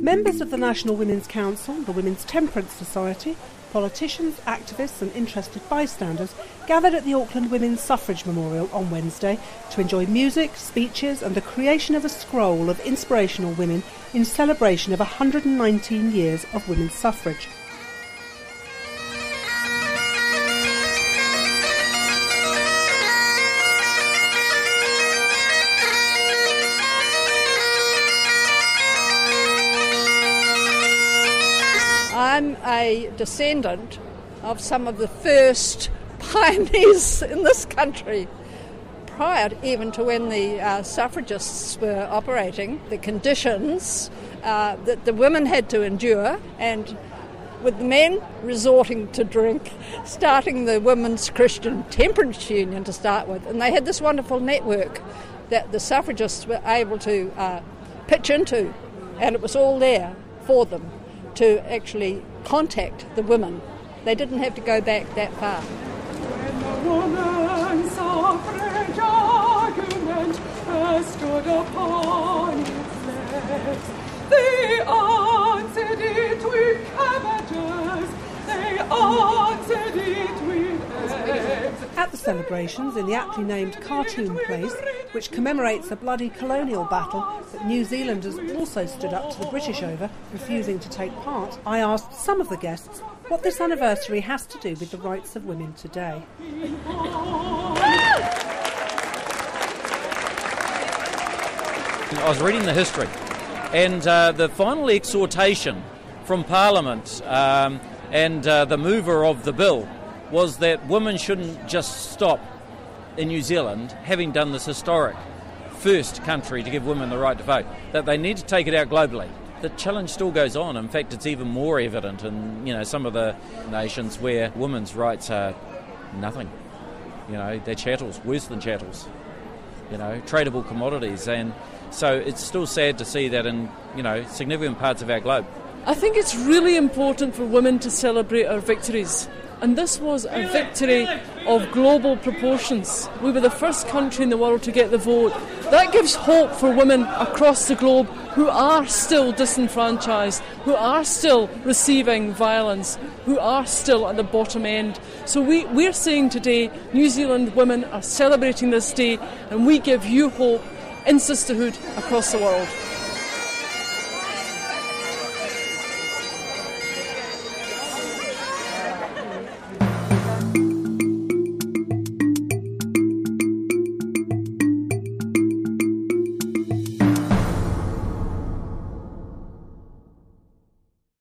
Members of the National Women's Council, the Women's Temperance Society, politicians, activists and interested bystanders gathered at the Auckland Women's Suffrage Memorial on Wednesday to enjoy music, speeches and the creation of a scroll of inspirational women in celebration of 119 years of women's suffrage. I'm a descendant of some of the first pioneers in this country. Prior even to when the suffragists were operating, the conditions that the women had to endure, and with the men resorting to drink, starting the Women's Christian Temperance Union to start with. And they had this wonderful network that the suffragists were able to pitch into, and it was all there for them to actually contact the women. They didn't have to go back that far. When the woman's suffrage argument has stood upon its legs, they answered it with cabbages, they answered it with eggs. At the celebrations in the aptly named Khartoum Place, which commemorates a bloody colonial battle that New Zealanders also stood up to the British over, refusing to take part, I asked some of the guests what this anniversary has to do with the rights of women today. I was reading the history, and the final exhortation from Parliament and the mover of the bill was that women shouldn't just stop in New Zealand, having done this historic first country to give women the right to vote, that they need to take it out globally. The challenge still goes on. In fact, it's even more evident in some of the nations where women's rights are nothing. They're chattels, worse than chattels. Tradable commodities, and so it's still sad to see that in significant parts of our globe. I think it's really important for women to celebrate our victories. And this was a victory of global proportions. We were the first country in the world to get the vote. That gives hope for women across the globe who are still disenfranchised, who are still receiving violence, who are still at the bottom end. So we're saying today, New Zealand women are celebrating this day, and we give you hope in sisterhood across the world.